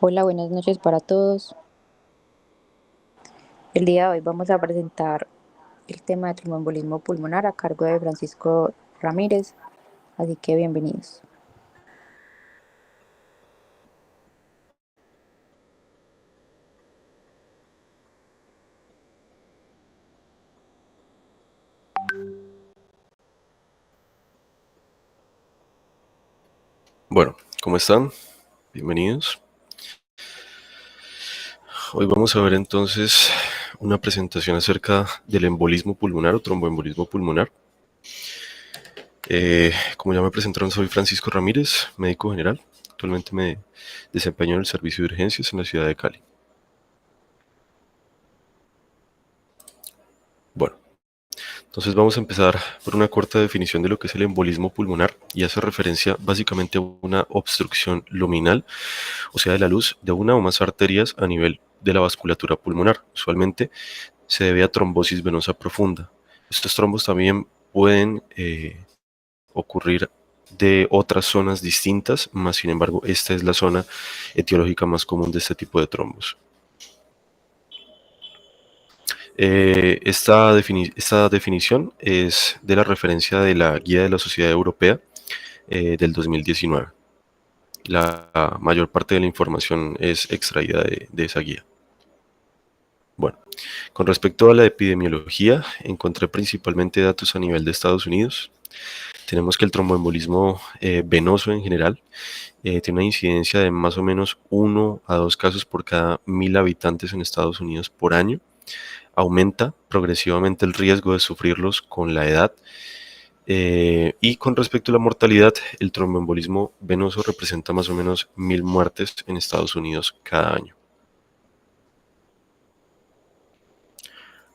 Hola, buenas noches para todos. El día de hoy vamos a presentar el tema de tromboembolismo pulmonar a cargo de Francisco Ramírez, así que bienvenidos. Bueno, ¿cómo están? Bienvenidos. Hoy vamos a ver entonces una presentación acerca del embolismo pulmonar o tromboembolismo pulmonar. Como ya me presentaron, soy Francisco Ramírez, médico general. Actualmente me desempeño en el servicio de urgencias en la ciudad de Cali. Bueno, entonces vamos a empezar por una corta definición de lo que es el embolismo pulmonar y hace referencia básicamente a una obstrucción luminal, o sea, de la luz de una o más arterias a nivel de la vasculatura pulmonar. Usualmente se debe a trombosis venosa profunda. Estos trombos también pueden ocurrir de otras zonas distintas, más sin embargo esta es la zona etiológica más común de este tipo de trombos. Esta definición es de la referencia de la Guía de la Sociedad Europea del 2019. La mayor parte de la información es extraída de esa guía. Bueno, con respecto a la epidemiología, encontré principalmente datos a nivel de Estados Unidos. Tenemos que el tromboembolismo venoso en general tiene una incidencia de más o menos 1 a 2 casos por cada 1000 habitantes en Estados Unidos por año. Aumenta progresivamente el riesgo de sufrirlos con la edad. Y con respecto a la mortalidad, el tromboembolismo venoso representa más o menos 1000 muertes en Estados Unidos cada año.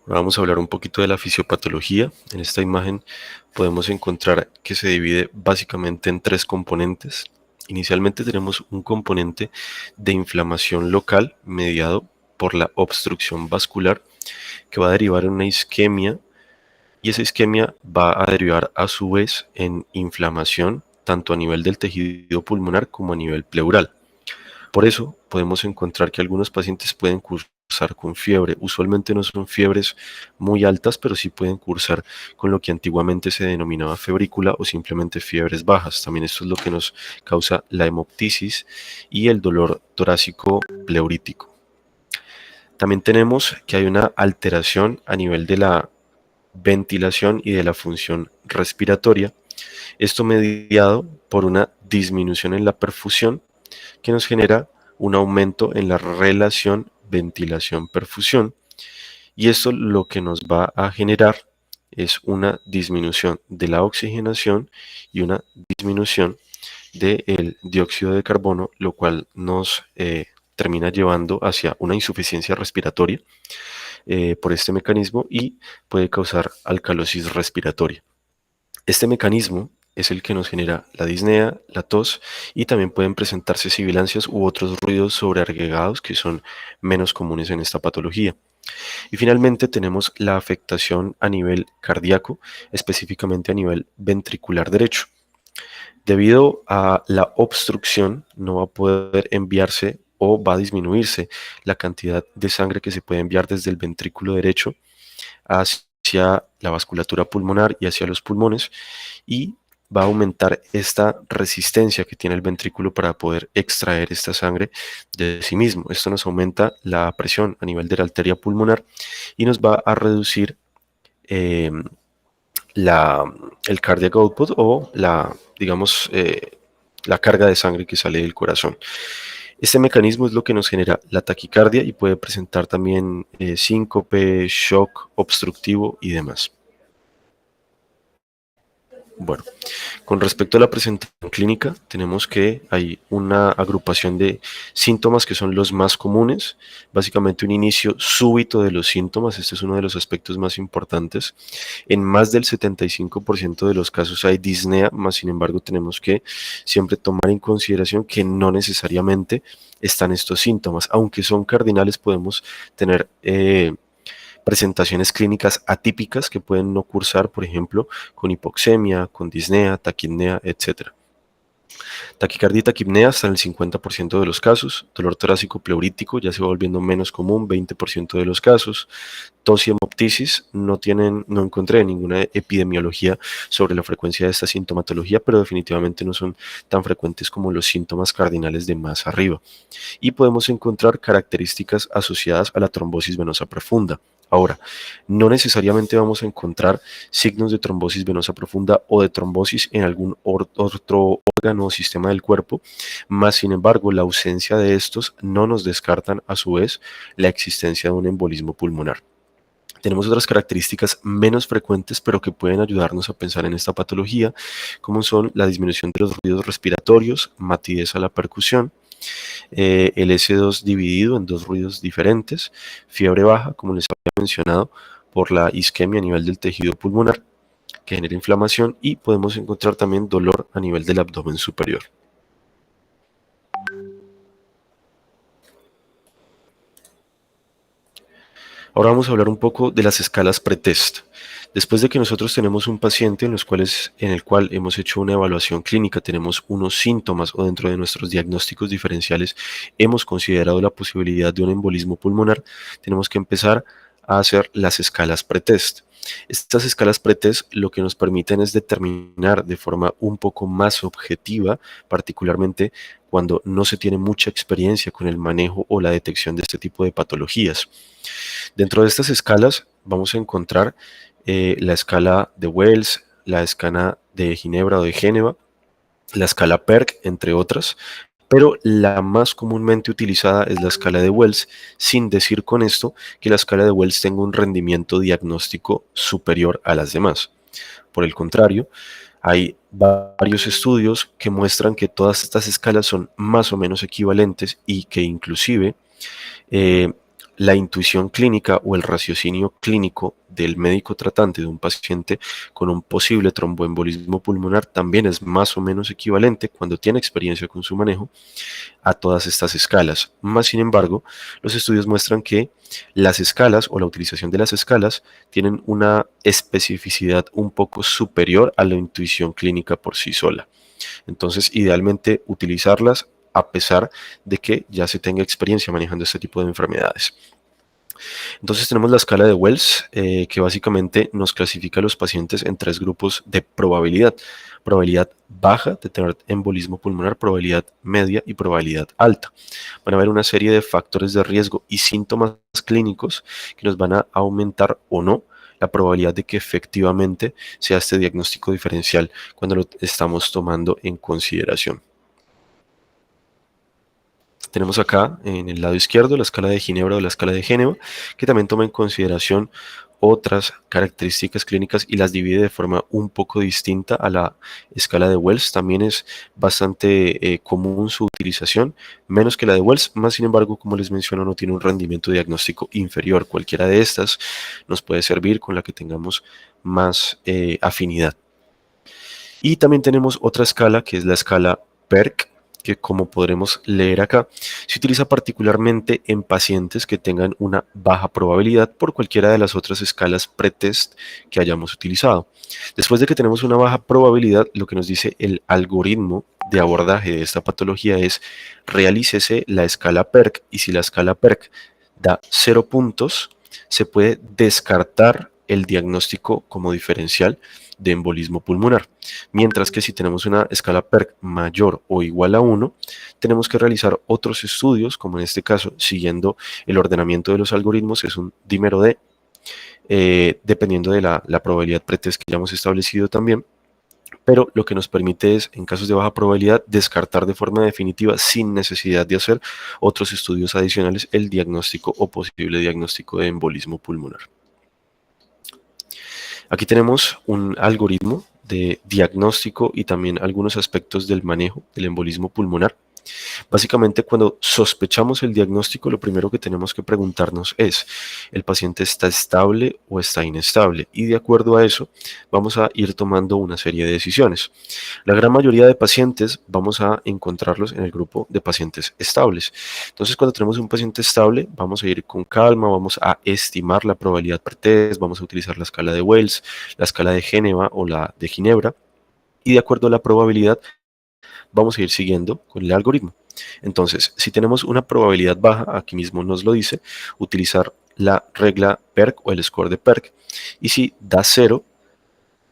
Ahora vamos a hablar un poquito de la fisiopatología. En esta imagen podemos encontrar que se divide básicamente en tres componentes. Inicialmente tenemos un componente de inflamación local mediado por la obstrucción vascular que va a derivar en una isquemia y esa isquemia va a derivar a su vez en inflamación tanto a nivel del tejido pulmonar como a nivel pleural. Por eso podemos encontrar que algunos pacientes pueden cursar con fiebre. Usualmente no son fiebres muy altas, pero sí pueden cursar con lo que antiguamente se denominaba febrícula o simplemente fiebres bajas. También esto es lo que nos causa la hemoptisis y el dolor torácico pleurítico. También tenemos que hay una alteración a nivel de la ventilación y de la función respiratoria. Esto mediado por una disminución en la perfusión que nos genera un aumento en la relación ventilación-perfusión y esto lo que nos va a generar es una disminución de la oxigenación y una disminución del dióxido de carbono, lo cual nos termina llevando hacia una insuficiencia respiratoria por este mecanismo y puede causar alcalosis respiratoria. Este mecanismo es el que nos genera la disnea, la tos y también pueden presentarse sibilancias u otros ruidos sobreagregados que son menos comunes en esta patología. Y finalmente tenemos la afectación a nivel cardíaco, específicamente a nivel ventricular derecho. Debido a la obstrucción no va a poder enviarse o va a disminuirse la cantidad de sangre que se puede enviar desde el ventrículo derecho hacia la vasculatura pulmonar y hacia los pulmones y va a aumentar esta resistencia que tiene el ventrículo para poder extraer esta sangre de sí mismo. Esto nos aumenta la presión a nivel de la arteria pulmonar y nos va a reducir eh, la, el cardiac output o digamos, la carga de sangre que sale del corazón. Este mecanismo es lo que nos genera la taquicardia y puede presentar también síncope, shock obstructivo y demás. Bueno, con respecto a la presentación clínica, tenemos que hay una agrupación de síntomas que son los más comunes, básicamente un inicio súbito de los síntomas, este es uno de los aspectos más importantes. En más del 75% de los casos hay disnea, más sin embargo tenemos que siempre tomar en consideración que no necesariamente están estos síntomas, aunque son cardinales podemos tener presentaciones clínicas atípicas que pueden no cursar, por ejemplo, con hipoxemia, con disnea, taquipnea, etc. Taquicardia y taquipnea están en el 50% de los casos. Dolor torácico pleurítico ya se va volviendo menos común, 20% de los casos. Tos y hemoptisis no encontré ninguna epidemiología sobre la frecuencia de esta sintomatología, pero definitivamente no son tan frecuentes como los síntomas cardinales de más arriba. Y podemos encontrar características asociadas a la trombosis venosa profunda. Ahora, no necesariamente vamos a encontrar signos de trombosis venosa profunda o de trombosis en algún otro órgano o sistema del cuerpo, más sin embargo, la ausencia de estos no nos descartan a su vez la existencia de un embolismo pulmonar. Tenemos otras características menos frecuentes, pero que pueden ayudarnos a pensar en esta patología, como son la disminución de los ruidos respiratorios, matidez a la percusión, el S2 dividido en dos ruidos diferentes, fiebre baja, como les había mencionado, por la isquemia a nivel del tejido pulmonar, que genera inflamación, y podemos encontrar también dolor a nivel del abdomen superior. Ahora vamos a hablar un poco de las escalas pretest. Después de que nosotros tenemos un paciente en el cual hemos hecho una evaluación clínica, tenemos unos síntomas o dentro de nuestros diagnósticos diferenciales hemos considerado la posibilidad de un embolismo pulmonar, tenemos que empezar a hacer las escalas pretest. Estas escalas pretest lo que nos permiten es determinar de forma un poco más objetiva, particularmente cuando no se tiene mucha experiencia con el manejo o la detección de este tipo de patologías. Dentro de estas escalas vamos a encontrar la escala de Wells, la escala de Ginebra o de Génova, la escala PERC, entre otras, pero la más comúnmente utilizada es la escala de Wells, sin decir con esto que la escala de Wells tenga un rendimiento diagnóstico superior a las demás. Por el contrario, hay varios estudios que muestran que todas estas escalas son más o menos equivalentes y que inclusive eh, la intuición clínica o el raciocinio clínico del médico tratante de un paciente con un posible tromboembolismo pulmonar también es más o menos equivalente cuando tiene experiencia con su manejo a todas estas escalas. Más sin embargo, los estudios muestran que las escalas o la utilización de las escalas tienen una especificidad un poco superior a la intuición clínica por sí sola. Entonces, idealmente utilizarlas a pesar de que ya se tenga experiencia manejando este tipo de enfermedades. Entonces tenemos la escala de Wells, que básicamente nos clasifica a los pacientes en tres grupos de probabilidad. Probabilidad baja de tener embolismo pulmonar, probabilidad media y probabilidad alta. Van a haber una serie de factores de riesgo y síntomas clínicos que nos van a aumentar o no la probabilidad de que efectivamente sea este diagnóstico diferencial cuando lo estamos tomando en consideración. Tenemos acá en el lado izquierdo la escala de Ginebra o la escala de Génova, que también toma en consideración otras características clínicas y las divide de forma un poco distinta a la escala de Wells. También es bastante común su utilización, menos que la de Wells, más sin embargo, como les menciono, no tiene un rendimiento diagnóstico inferior. Cualquiera de estas nos puede servir con la que tengamos más afinidad. Y también tenemos otra escala que es la escala PERC, que como podremos leer acá, se utiliza particularmente en pacientes que tengan una baja probabilidad por cualquiera de las otras escalas pretest que hayamos utilizado. Después de que tenemos una baja probabilidad, lo que nos dice el algoritmo de abordaje de esta patología es realícese la escala PERC y si la escala PERC da 0 puntos, se puede descartar el diagnóstico como diferencial de embolismo pulmonar. Mientras que si tenemos una escala PERC mayor o igual a 1, tenemos que realizar otros estudios, como en este caso, siguiendo el ordenamiento de los algoritmos, es un dímero D, dependiendo de la probabilidad pretest que hayamos establecido también. Pero lo que nos permite es, en casos de baja probabilidad, descartar de forma definitiva, sin necesidad de hacer otros estudios adicionales, el diagnóstico o posible diagnóstico de embolismo pulmonar. Aquí tenemos un algoritmo de diagnóstico y también algunos aspectos del manejo del embolismo pulmonar. Básicamente, cuando sospechamos el diagnóstico, lo primero que tenemos que preguntarnos es, ¿el paciente está estable o está inestable? Y de acuerdo a eso, vamos a ir tomando una serie de decisiones. La gran mayoría de pacientes vamos a encontrarlos en el grupo de pacientes estables. Entonces, cuando tenemos un paciente estable, vamos a ir con calma, vamos a estimar la probabilidad pretest, vamos a utilizar la escala de Wells, la escala de Génova o la de Ginebra, y de acuerdo a la probabilidad, vamos a ir siguiendo con el algoritmo. Entonces, si tenemos una probabilidad baja, aquí mismo nos lo dice, utilizar la regla PERC o el score de PERC. Y si da 0,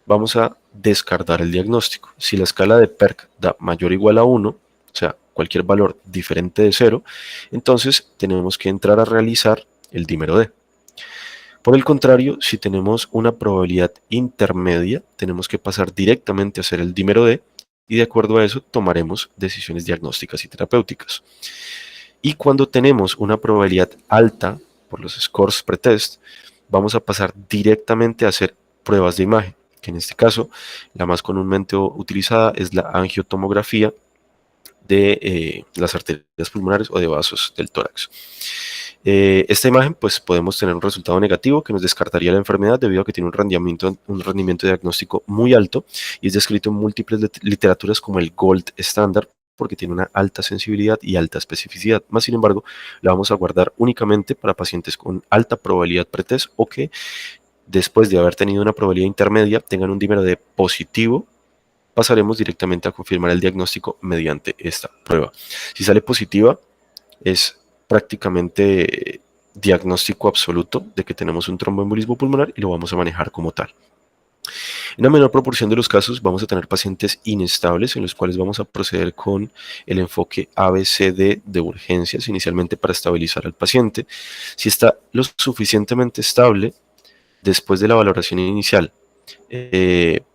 vamos a descartar el diagnóstico. Si la escala de PERC da mayor o igual a 1, o sea, cualquier valor diferente de 0, entonces tenemos que entrar a realizar el dímero D. Por el contrario, si tenemos una probabilidad intermedia, tenemos que pasar directamente a hacer el dímero D y de acuerdo a eso tomaremos decisiones diagnósticas y terapéuticas. Y cuando tenemos una probabilidad alta por los scores pretest, vamos a pasar directamente a hacer pruebas de imagen, que en este caso la más comúnmente utilizada es la angiotomografía de las arterias pulmonares o de vasos del tórax. Esta imagen pues podemos tener un resultado negativo que nos descartaría la enfermedad debido a que tiene un rendimiento diagnóstico muy alto y es descrito en múltiples literaturas como el gold standard porque tiene una alta sensibilidad y alta especificidad. Más sin embargo, la vamos a guardar únicamente para pacientes con alta probabilidad pretest o que después de haber tenido una probabilidad intermedia tengan un dímero de positivo. Pasaremos directamente a confirmar el diagnóstico mediante esta prueba. Si sale positiva, es prácticamente diagnóstico absoluto de que tenemos un tromboembolismo pulmonar y lo vamos a manejar como tal. En la menor proporción de los casos vamos a tener pacientes inestables en los cuales vamos a proceder con el enfoque ABCD de urgencias inicialmente para estabilizar al paciente. Si está lo suficientemente estable después de la valoración inicial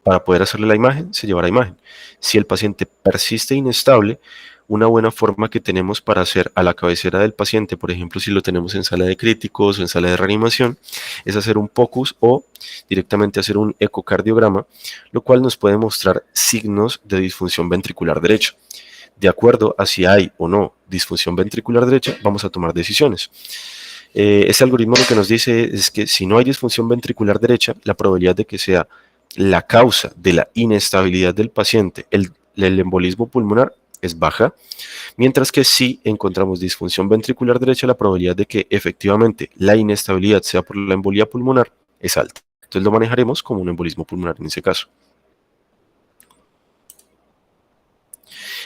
para poder hacerle la imagen, se llevará imagen. Si el paciente persiste inestable, una buena forma que tenemos para hacer a la cabecera del paciente, por ejemplo, si lo tenemos en sala de críticos o en sala de reanimación, es hacer un POCUS o directamente hacer un ecocardiograma, lo cual nos puede mostrar signos de disfunción ventricular derecha. De acuerdo a si hay o no disfunción ventricular derecha, vamos a tomar decisiones. Este algoritmo lo que nos dice es que si no hay disfunción ventricular derecha, la probabilidad de que sea la causa de la inestabilidad del paciente, el embolismo pulmonar, es baja, mientras que si encontramos disfunción ventricular derecha, la probabilidad de que efectivamente la inestabilidad sea por la embolia pulmonar es alta. Entonces lo manejaremos como un embolismo pulmonar en ese caso.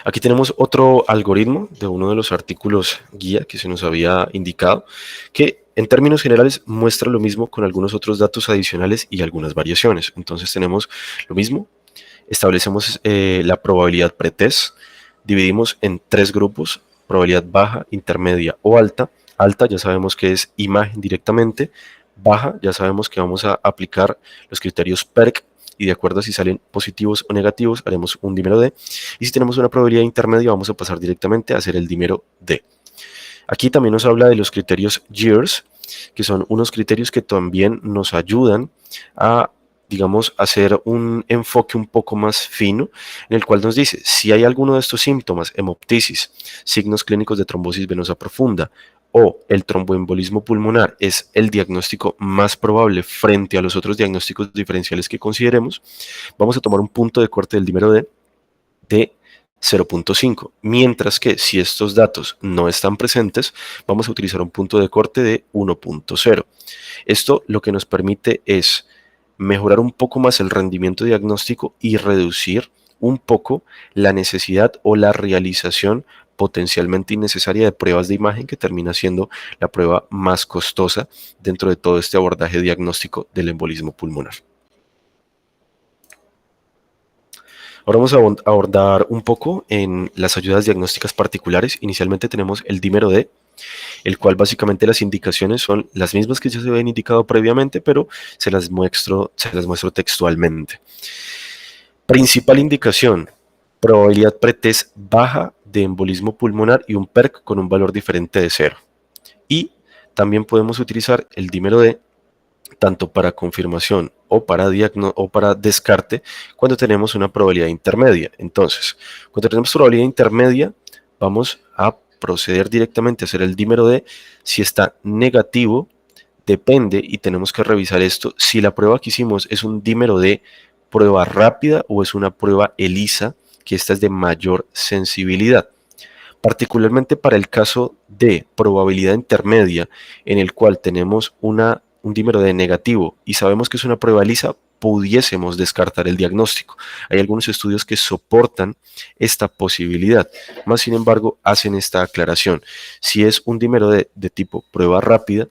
Aquí tenemos otro algoritmo de uno de los artículos guía que se nos había indicado, que en términos generales muestra lo mismo con algunos otros datos adicionales y algunas variaciones. Entonces tenemos lo mismo, establecemos la probabilidad pretest, dividimos en 3 grupos, probabilidad baja, intermedia o alta. Alta ya sabemos que es imagen directamente, baja ya sabemos que vamos a aplicar los criterios PERC y de acuerdo a si salen positivos o negativos haremos un dímero D, y si tenemos una probabilidad intermedia vamos a pasar directamente a hacer el dímero D. Aquí también nos habla de los criterios GEERS, que son unos criterios que también nos ayudan a, digamos, hacer un enfoque un poco más fino, en el cual nos dice si hay alguno de estos síntomas, hemoptisis, signos clínicos de trombosis venosa profunda, o el tromboembolismo pulmonar es el diagnóstico más probable frente a los otros diagnósticos diferenciales que consideremos, vamos a tomar un punto de corte del dímero D de 0.5, mientras que si estos datos no están presentes, vamos a utilizar un punto de corte de 1.0. Esto lo que nos permite es mejorar un poco más el rendimiento diagnóstico y reducir un poco la necesidad o la realización potencialmente innecesaria de pruebas de imagen, que termina siendo la prueba más costosa dentro de todo este abordaje diagnóstico del embolismo pulmonar. Ahora vamos a abordar un poco en las ayudas diagnósticas particulares. Inicialmente tenemos el dímero D, el cual básicamente las indicaciones son las mismas que ya se habían indicado previamente, pero se las muestro textualmente. Principal indicación, probabilidad pretest baja de embolismo pulmonar y un PERC con un valor diferente de 0. Y también podemos utilizar el dímero D tanto para confirmación o para descarte cuando tenemos una probabilidad intermedia. Entonces, cuando tenemos probabilidad intermedia, vamos a proceder directamente a hacer el dímero D. Si está negativo, depende y tenemos que revisar esto. Si la prueba que hicimos es un dímero D prueba rápida o es una prueba ELISA, que esta es de mayor sensibilidad. Particularmente para el caso de probabilidad intermedia, en el cual tenemos un dímero D negativo y sabemos que es una prueba ELISA, pudiésemos descartar el diagnóstico. Hay algunos estudios que soportan esta posibilidad, más sin embargo hacen esta aclaración. Si es un dímero de tipo prueba rápida,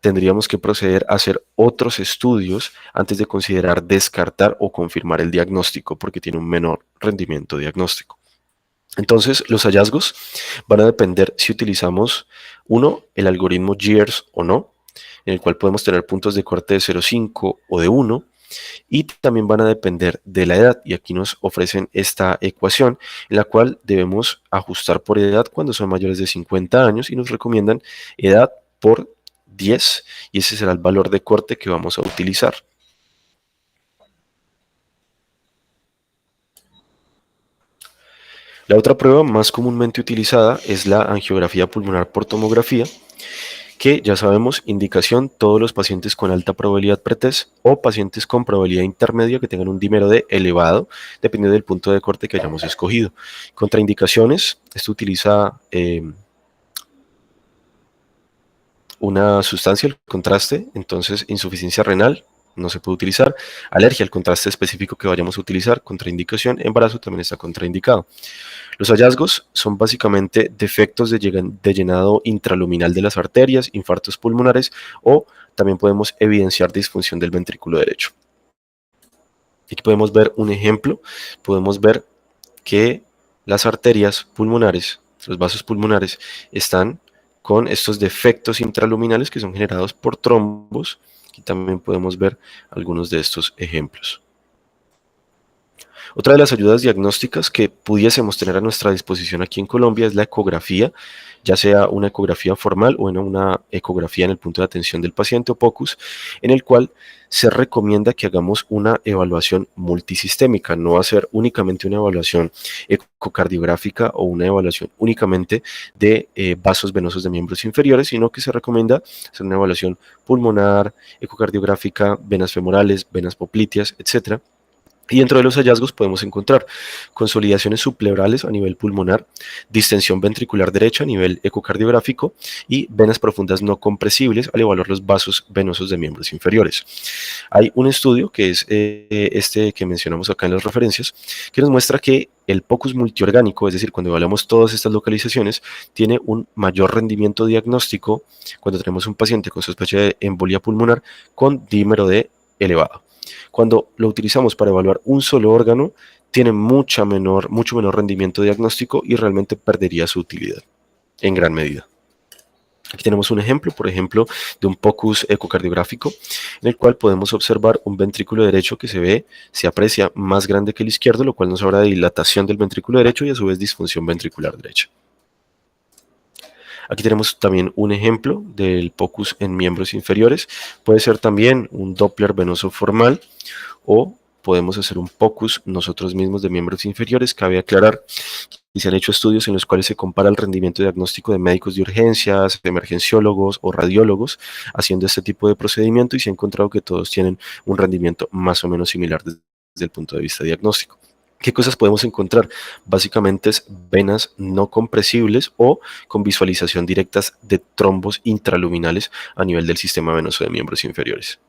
tendríamos que proceder a hacer otros estudios antes de considerar descartar o confirmar el diagnóstico porque tiene un menor rendimiento diagnóstico. Entonces, los hallazgos van a depender si utilizamos, uno, el algoritmo GERS o no, en el cual podemos tener puntos de corte de 0,5 o de 1, y también van a depender de la edad, y aquí nos ofrecen esta ecuación en la cual debemos ajustar por edad cuando son mayores de 50 años y nos recomiendan edad por 10, y ese será el valor de corte que vamos a utilizar. La otra prueba más comúnmente utilizada es la angiografía pulmonar por tomografía, que ya sabemos, indicación todos los pacientes con alta probabilidad pretest o pacientes con probabilidad intermedia que tengan un dímero D elevado, dependiendo del punto de corte que hayamos escogido. Contraindicaciones, esto utiliza una sustancia, el contraste, entonces insuficiencia renal, no se puede utilizar. Alergia al contraste específico que vayamos a utilizar, contraindicación. Embarazo también está contraindicado. Los hallazgos son básicamente defectos de llenado intraluminal de las arterias, infartos pulmonares, o también podemos evidenciar disfunción del ventrículo derecho. Aquí podemos ver un ejemplo, podemos ver que las arterias pulmonares, los vasos pulmonares, están con estos defectos intraluminales que son generados por trombos. Aquí también podemos ver algunos de estos ejemplos. Otra de las ayudas diagnósticas que pudiésemos tener a nuestra disposición aquí en Colombia es la ecografía, ya sea una ecografía formal o una ecografía en el punto de atención del paciente o POCUS, en el cual se recomienda que hagamos una evaluación multisistémica, no va a ser únicamente una evaluación ecocardiográfica o una evaluación únicamente de vasos venosos de miembros inferiores, sino que se recomienda hacer una evaluación pulmonar, ecocardiográfica, venas femorales, venas popliteas, etcétera. Y dentro de los hallazgos podemos encontrar consolidaciones subpleurales a nivel pulmonar, distensión ventricular derecha a nivel ecocardiográfico y venas profundas no compresibles al evaluar los vasos venosos de miembros inferiores. Hay un estudio que es este que mencionamos acá en las referencias, que nos muestra que el POCUS multiorgánico, es decir, cuando evaluamos todas estas localizaciones, tiene un mayor rendimiento diagnóstico cuando tenemos un paciente con sospecha de embolia pulmonar con dímero D elevado. Cuando lo utilizamos para evaluar un solo órgano, tiene mucho menor rendimiento diagnóstico y realmente perdería su utilidad en gran medida. Aquí tenemos un ejemplo, por ejemplo, de un POCUS ecocardiográfico, en el cual podemos observar un ventrículo derecho que se aprecia más grande que el izquierdo, lo cual nos habla de dilatación del ventrículo derecho y a su vez disfunción ventricular derecha. Aquí tenemos también un ejemplo del POCUS en miembros inferiores. Puede ser también un Doppler venoso formal o podemos hacer un POCUS nosotros mismos de miembros inferiores. Cabe aclarar que se han hecho estudios en los cuales se compara el rendimiento diagnóstico de médicos de urgencias, de emergenciólogos o radiólogos haciendo este tipo de procedimiento y se ha encontrado que todos tienen un rendimiento más o menos similar desde el punto de vista diagnóstico. ¿Qué cosas podemos encontrar? Básicamente es venas no compresibles o con visualización directas de trombos intraluminales a nivel del sistema venoso de miembros inferiores.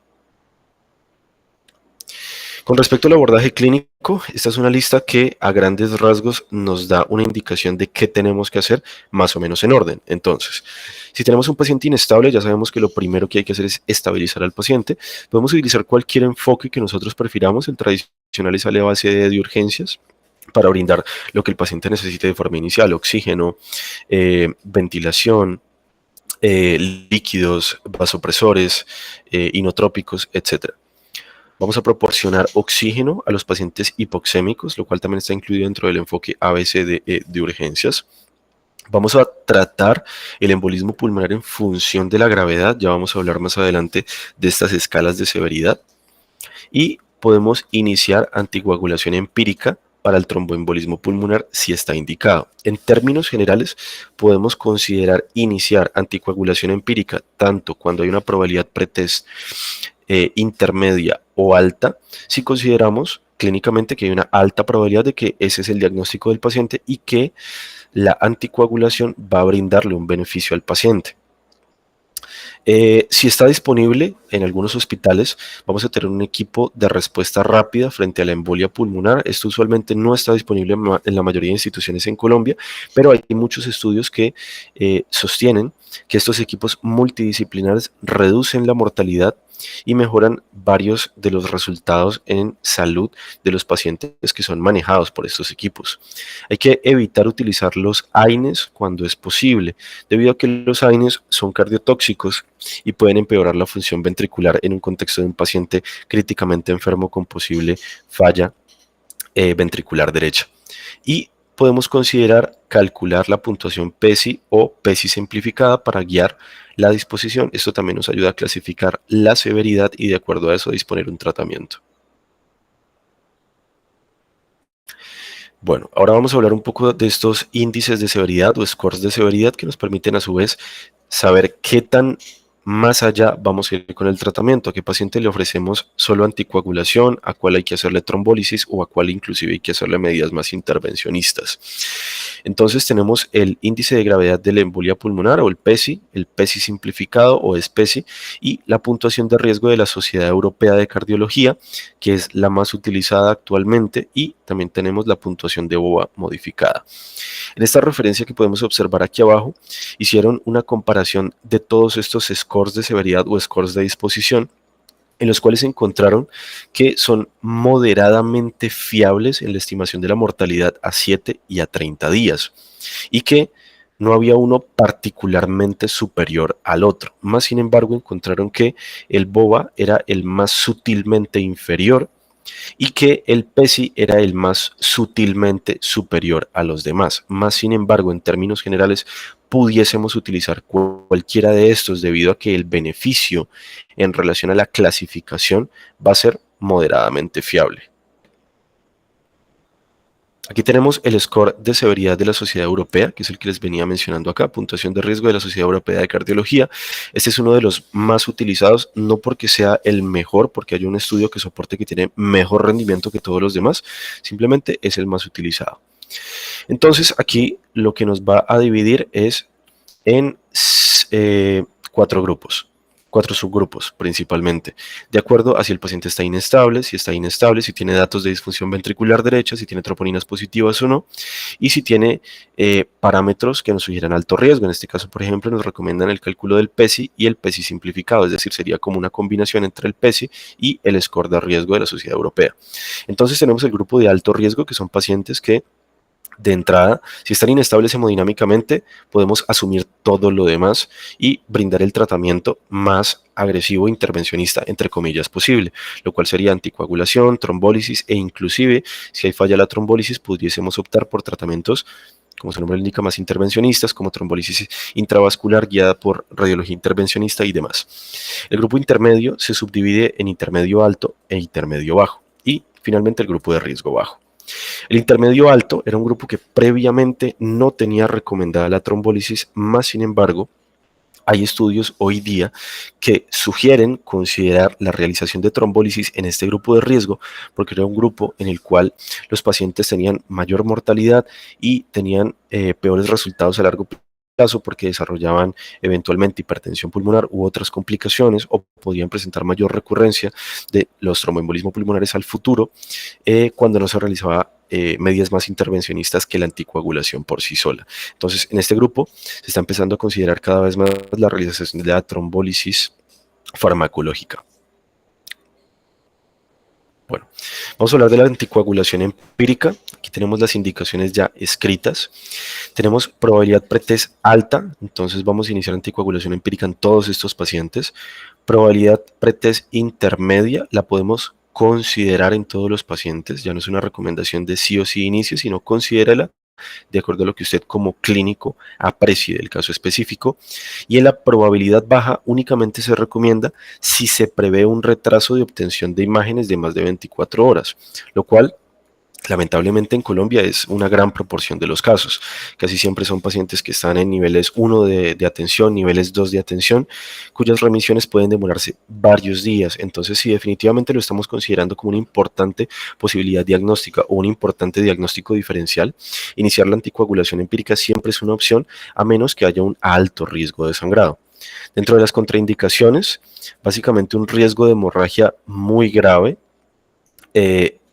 Con respecto al abordaje clínico, esta es una lista que a grandes rasgos nos da una indicación de qué tenemos que hacer más o menos en orden. Entonces, si tenemos un paciente inestable, ya sabemos que lo primero que hay que hacer es estabilizar al paciente. Podemos utilizar cualquier enfoque que nosotros prefiramos. El tradicional es a la base de urgencias para brindar lo que el paciente necesite de forma inicial: oxígeno, ventilación, líquidos, vasopresores, inotrópicos, etc. Vamos a proporcionar oxígeno a los pacientes hipoxémicos, lo cual también está incluido dentro del enfoque ABCDE de urgencias. Vamos a tratar el embolismo pulmonar en función de la gravedad, ya vamos a hablar más adelante de estas escalas de severidad. Y podemos iniciar anticoagulación empírica para el tromboembolismo pulmonar si está indicado. En términos generales, podemos considerar iniciar anticoagulación empírica tanto cuando hay una probabilidad pretest intermedia o alta, si consideramos clínicamente que hay una alta probabilidad de que ese es el diagnóstico del paciente y que la anticoagulación va a brindarle un beneficio al paciente. Si está disponible en algunos hospitales, vamos a tener un equipo de respuesta rápida frente a la embolia pulmonar. Esto usualmente no está disponible en la mayoría de instituciones en Colombia, pero hay muchos estudios que sostienen que estos equipos multidisciplinares reducen la mortalidad y mejoran varios de los resultados en salud de los pacientes que son manejados por estos equipos. Hay que evitar utilizar los AINES cuando es posible, debido a que los AINES son cardiotóxicos y pueden empeorar la función ventricular en un contexto de un paciente críticamente enfermo con posible falla ventricular derecha. Y podemos considerar calcular la puntuación PESI o PESI simplificada para guiar la disposición. Esto también nos ayuda a clasificar la severidad y de acuerdo a eso disponer un tratamiento. Bueno, ahora vamos a hablar un poco de estos índices de severidad o scores de severidad que nos permiten a su vez saber qué tan más allá vamos a ir con el tratamiento, a qué paciente le ofrecemos solo anticoagulación, a cuál hay que hacerle trombólisis o a cuál inclusive hay que hacerle medidas más intervencionistas. Entonces tenemos el índice de gravedad de la embolia pulmonar o el PESI simplificado o SPESI y la puntuación de riesgo de la Sociedad Europea de Cardiología, que es la más utilizada actualmente, y también tenemos la puntuación de BOA modificada. En esta referencia que podemos observar aquí abajo, hicieron una comparación de todos estos scores de severidad o scores de disposición, en los cuales encontraron que son moderadamente fiables en la estimación de la mortalidad a 7 y a 30 días, y que no había uno particularmente superior al otro. Más sin embargo, encontraron que el BOBA era el más sutilmente inferior y que el PESI era el más sutilmente superior a los demás. Más sin embargo, en términos generales, pudiésemos utilizar cualquiera de estos debido a que el beneficio en relación a la clasificación va a ser moderadamente fiable. Aquí tenemos el score de severidad de la Sociedad Europea, que es el que les venía mencionando acá, puntuación de riesgo de la Sociedad Europea de Cardiología. Este es uno de los más utilizados, no porque sea el mejor, porque hay un estudio que soporte que tiene mejor rendimiento que todos los demás, simplemente es el más utilizado. Entonces aquí lo que nos va a dividir es en 4 subgrupos principalmente, de acuerdo a si el paciente está inestable, si tiene datos de disfunción ventricular derecha, si tiene troponinas positivas o no, y si tiene parámetros que nos sugieran alto riesgo. En este caso, por ejemplo, nos recomiendan el cálculo del PESI y el PESI simplificado, es decir, sería como una combinación entre el PESI y el score de riesgo de la Sociedad Europea. Entonces tenemos el grupo de alto riesgo, que son pacientes que de entrada, si están inestables hemodinámicamente, podemos asumir todo lo demás y brindar el tratamiento más agresivo e intervencionista, entre comillas, posible, lo cual sería anticoagulación, trombólisis e inclusive, si hay falla la trombólisis, pudiésemos optar por tratamientos, como su nombre indica, más intervencionistas, como trombólisis intravascular guiada por radiología intervencionista y demás. El grupo intermedio se subdivide en intermedio alto e intermedio bajo y finalmente el grupo de riesgo bajo. El intermedio alto era un grupo que previamente no tenía recomendada la trombólisis, más sin embargo, hay estudios hoy día que sugieren considerar la realización de trombólisis en este grupo de riesgo, porque era un grupo en el cual los pacientes tenían mayor mortalidad y tenían peores resultados a largo plazo porque desarrollaban eventualmente hipertensión pulmonar u otras complicaciones o podían presentar mayor recurrencia de los tromboembolismos pulmonares al futuro cuando no se realizaba medidas más intervencionistas que la anticoagulación por sí sola. Entonces, en este grupo se está empezando a considerar cada vez más la realización de la trombólisis farmacológica. Bueno, vamos a hablar de la anticoagulación empírica. Aquí tenemos las indicaciones ya escritas. Tenemos probabilidad pretest alta, entonces vamos a iniciar anticoagulación empírica en todos estos pacientes. Probabilidad pretest intermedia, la podemos considerar en todos los pacientes, ya no es una recomendación de sí o sí inicie, sino considérala de acuerdo a lo que usted como clínico aprecie del caso específico. Y en la probabilidad baja únicamente se recomienda si se prevé un retraso de obtención de imágenes de más de 24 horas, lo cual lamentablemente en Colombia es una gran proporción de los casos. Casi siempre son pacientes que están en niveles 1 de atención, niveles 2 de atención, cuyas remisiones pueden demorarse varios días. Entonces, sí, definitivamente lo estamos considerando como una importante posibilidad diagnóstica o un importante diagnóstico diferencial. Iniciar la anticoagulación empírica siempre es una opción, a menos que haya un alto riesgo de sangrado. Dentro de las contraindicaciones, básicamente un riesgo de hemorragia muy grave.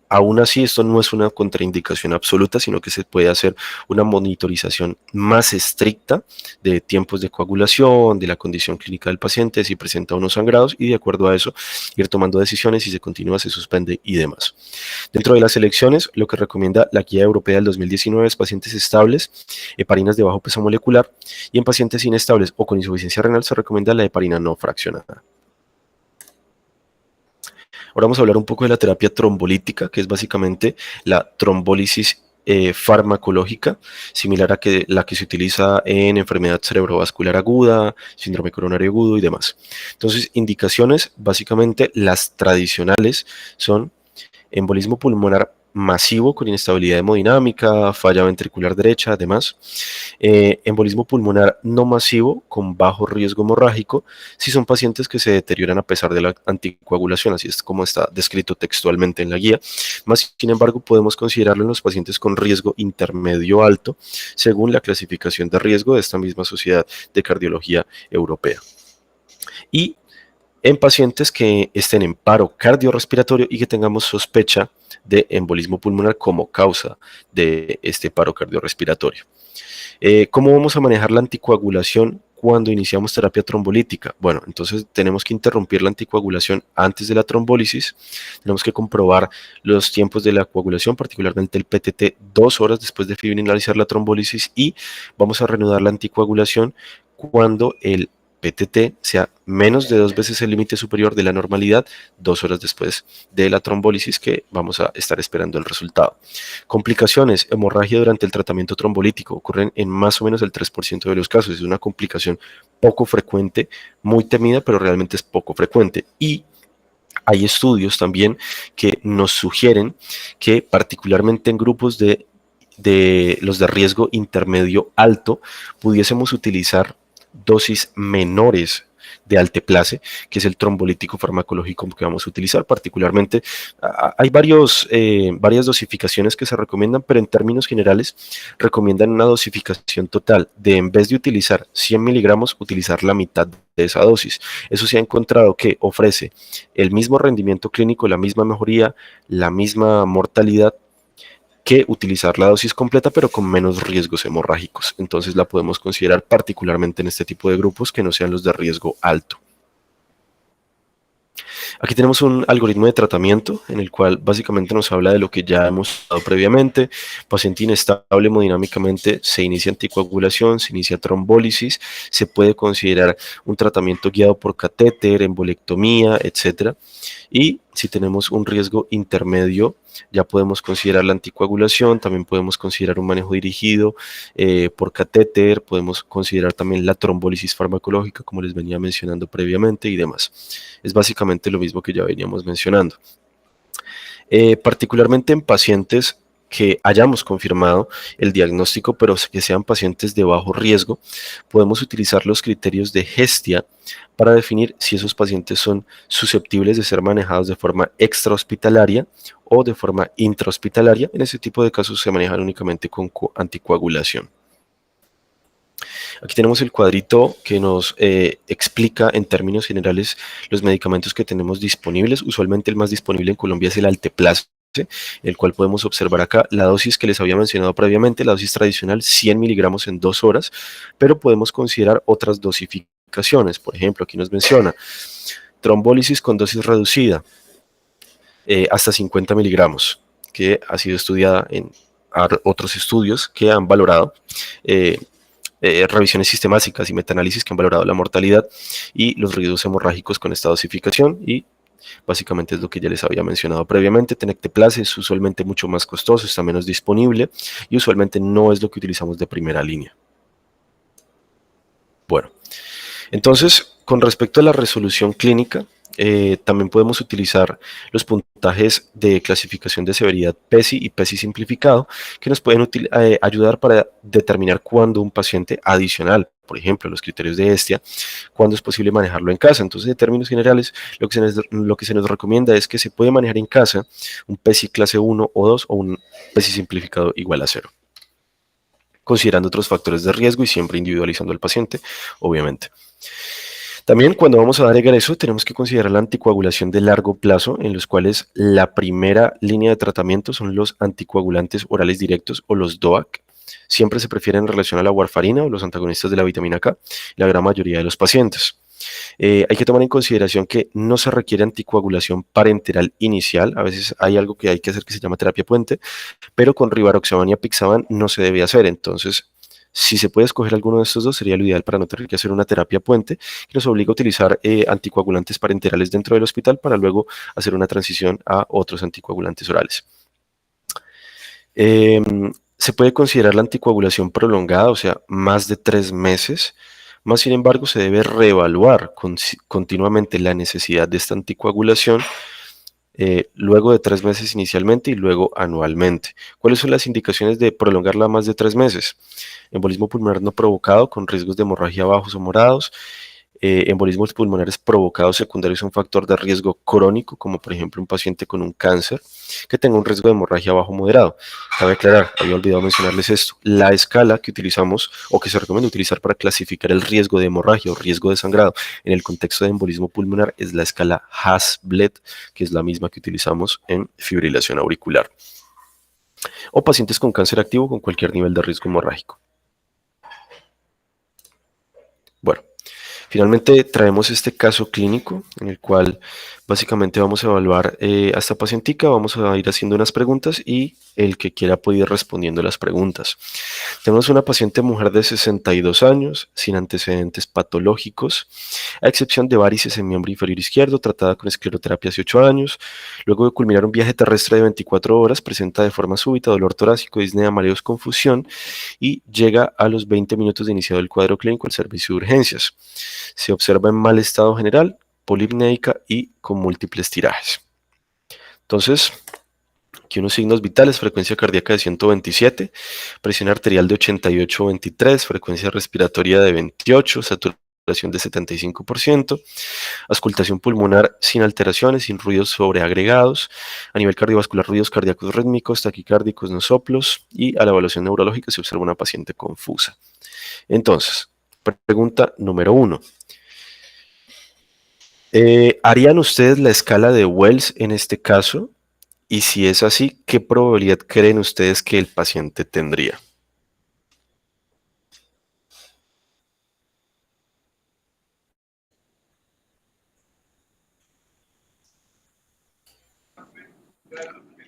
Aún así, esto no es una contraindicación absoluta, sino que se puede hacer una monitorización más estricta de tiempos de coagulación, de la condición clínica del paciente, si presenta unos sangrados, y de acuerdo a eso ir tomando decisiones, si se continúa, se suspende y demás. Dentro de las elecciones, lo que recomienda la Guía Europea del 2019 es pacientes estables, heparinas de bajo peso molecular, y en pacientes inestables o con insuficiencia renal se recomienda la heparina no fraccionada. Ahora vamos a hablar un poco de la terapia trombolítica, que es básicamente la trombólisis farmacológica, similar a la que se utiliza en enfermedad cerebrovascular aguda, síndrome coronario agudo y demás. Entonces, indicaciones, básicamente las tradicionales son embolismo pulmonar masivo con inestabilidad hemodinámica, falla ventricular derecha, además, embolismo pulmonar no masivo con bajo riesgo hemorrágico, si son pacientes que se deterioran a pesar de la anticoagulación, así es como está descrito textualmente en la guía, más sin embargo podemos considerarlo en los pacientes con riesgo intermedio alto, según la clasificación de riesgo de esta misma Sociedad de Cardiología Europea. Y en pacientes que estén en paro cardiorrespiratorio y que tengamos sospecha de embolismo pulmonar como causa de este paro cardiorrespiratorio. ¿Cómo vamos a manejar la anticoagulación cuando iniciamos terapia trombolítica? Bueno, entonces tenemos que interrumpir la anticoagulación antes de la trombólisis, tenemos que comprobar los tiempos de la coagulación, particularmente el PTT, 2 horas después de finalizar la trombólisis, y vamos a reanudar la anticoagulación cuando el PTT sea menos de 2 veces el límite superior de la normalidad, 2 horas después de la trombólisis, que vamos a estar esperando el resultado. Complicaciones, hemorragia durante el tratamiento trombolítico, ocurren en más o menos el 3% de los casos, es una complicación poco frecuente, muy temida, pero realmente es poco frecuente. Y hay estudios también que nos sugieren que particularmente en grupos de los de riesgo intermedio alto, pudiésemos utilizar dosis menores de alteplase, que es el trombolítico farmacológico que vamos a utilizar. Particularmente, hay varias dosificaciones que se recomiendan, pero en términos generales recomiendan una dosificación total de, en vez de utilizar 100 miligramos, utilizar la mitad de esa dosis. Eso se ha encontrado que ofrece el mismo rendimiento clínico, la misma mejoría, la misma mortalidad, que utilizar la dosis completa, pero con menos riesgos hemorrágicos. Entonces la podemos considerar particularmente en este tipo de grupos que no sean los de riesgo alto. Aquí tenemos un algoritmo de tratamiento en el cual básicamente nos habla de lo que ya hemos dado previamente. Paciente inestable hemodinámicamente, se inicia anticoagulación, se inicia trombólisis, se puede considerar un tratamiento guiado por catéter, embolectomía, etcétera. Y si tenemos un riesgo intermedio, ya podemos considerar la anticoagulación, también podemos considerar un manejo dirigido por catéter, podemos considerar también la trombólisis farmacológica, como les venía mencionando previamente, y demás. Es básicamente lo mismo que ya veníamos mencionando. Particularmente en pacientes que hayamos confirmado el diagnóstico, pero que sean pacientes de bajo riesgo, podemos utilizar los criterios de Hestia para definir si esos pacientes son susceptibles de ser manejados de forma extrahospitalaria o de forma intrahospitalaria. En ese tipo de casos se manejan únicamente con anticoagulación. Aquí tenemos el cuadrito que nos explica en términos generales los medicamentos que tenemos disponibles. Usualmente el más disponible en Colombia es el Alteplase, el cual podemos observar acá la dosis que les había mencionado previamente, la dosis tradicional 100 miligramos en 2 horas, pero podemos considerar otras dosificaciones. Por ejemplo, aquí nos menciona trombólisis con dosis reducida, hasta 50 miligramos, que ha sido estudiada en otros estudios que han valorado revisiones sistemáticas y metaanálisis que han valorado la mortalidad y los riesgos hemorrágicos con esta dosificación, y básicamente es lo que ya les había mencionado previamente. Tenecteplase es usualmente mucho más costoso, está menos disponible y usualmente no es lo que utilizamos de primera línea. Bueno, entonces, con respecto a la resolución clínica, también podemos utilizar los puntajes de clasificación de severidad PESI y PESI simplificado, que nos pueden ayudar para determinar cuándo un paciente adicional, por ejemplo, los criterios de Hestia, cuándo es posible manejarlo en casa. Entonces, en términos generales, lo que se nos recomienda es que se puede manejar en casa un PESI clase 1 o 2 o un PESI simplificado igual a 0, considerando otros factores de riesgo y siempre individualizando al paciente, obviamente. También cuando vamos a dar egreso tenemos que considerar la anticoagulación de largo plazo, en los cuales la primera línea de tratamiento son los anticoagulantes orales directos o los DOAC. Siempre se prefiere en relación a la warfarina o los antagonistas de la vitamina K, la gran mayoría de los pacientes. Hay que tomar en consideración que no se requiere anticoagulación parenteral inicial. A veces hay algo que hay que hacer que se llama terapia puente, pero con rivaroxaban y apixaban no se debe hacer. Entonces, si se puede escoger alguno de estos dos, sería lo ideal para no tener que hacer una terapia puente que nos obliga a utilizar anticoagulantes parenterales dentro del hospital para luego hacer una transición a otros anticoagulantes orales. Eh, Se puede considerar la anticoagulación prolongada, o sea, más de 3 meses. Más sin embargo, se debe reevaluar continuamente la necesidad de esta anticoagulación luego de 3 meses inicialmente y luego anualmente. ¿Cuáles son las indicaciones de prolongarla más de 3 meses? Embolismo pulmonar no provocado con riesgos de hemorragia bajos o morados, embolismos pulmonares provocados secundarios a un factor de riesgo crónico, como por ejemplo un paciente con un cáncer que tenga un riesgo de hemorragia bajo o moderado. Cabe aclarar, había olvidado mencionarles esto, la escala que utilizamos o que se recomienda utilizar para clasificar el riesgo de hemorragia o riesgo de sangrado en el contexto de embolismo pulmonar es la escala Hasbled, que es la misma que utilizamos en fibrilación auricular o pacientes con cáncer activo con cualquier nivel de riesgo hemorrágico. Bueno, finalmente traemos este caso clínico en el cual básicamente vamos a evaluar a esta pacientica, vamos a ir haciendo unas preguntas y el que quiera puede ir respondiendo las preguntas. Tenemos una paciente mujer de 62 años, sin antecedentes patológicos, a excepción de varices en miembro inferior izquierdo, tratada con escleroterapia hace 8 años. Luego de culminar un viaje terrestre de 24 horas, presenta de forma súbita dolor torácico, disnea, mareos, confusión y llega a los 20 minutos de iniciado el cuadro clínico al servicio de urgencias. Se observa en mal estado general, polipneica y con múltiples tirajes. Entonces, aquí unos signos vitales: frecuencia cardíaca de 127, presión arterial de 88-23, frecuencia respiratoria de 28, saturación de 75%, auscultación pulmonar sin alteraciones, sin ruidos sobreagregados, a nivel cardiovascular ruidos cardíacos rítmicos, taquicárdicos, no soplos, y a la evaluación neurológica se observa una paciente confusa. Entonces, pregunta número 1. ¿Harían ustedes la escala de Wells en este caso? Y si es así, ¿qué probabilidad creen ustedes que el paciente tendría?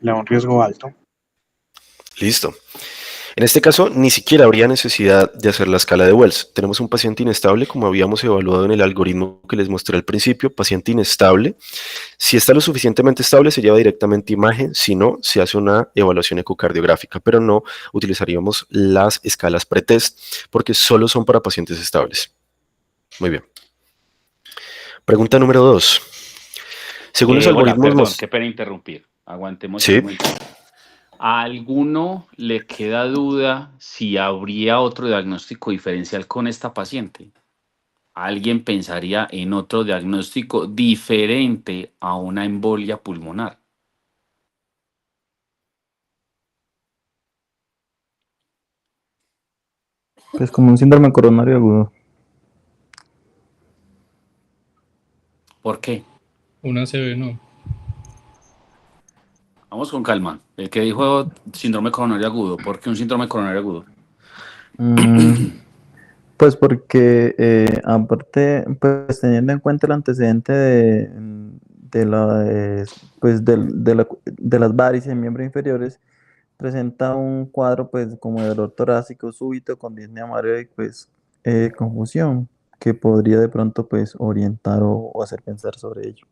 Le da un riesgo alto. Listo. En este caso, ni siquiera habría necesidad de hacer la escala de Wells. Tenemos un paciente inestable, como habíamos evaluado en el algoritmo que les mostré al principio, paciente inestable. Si está lo suficientemente estable, se lleva directamente imagen, si no, se hace una evaluación ecocardiográfica, pero no utilizaríamos las escalas pretest porque solo son para pacientes estables. Muy bien. Pregunta número 2. Según los Hola, perdón, algoritmos... qué pena interrumpir. Aguantemos un Sí, momento. ¿A alguno le queda duda si habría otro diagnóstico diferencial con esta paciente? ¿Alguien pensaría en otro diagnóstico diferente a una embolia pulmonar? Pues como un síndrome coronario agudo. ¿Por qué? Una CB no. Vamos con calma. El que dijo síndrome coronario agudo, ¿por qué un síndrome coronario agudo? Pues porque aparte, pues teniendo en cuenta el antecedente de pues de las varices en miembros inferiores, presenta un cuadro pues como de dolor torácico súbito con disnea mareo y pues confusión que podría de pronto pues orientar o hacer pensar sobre ello.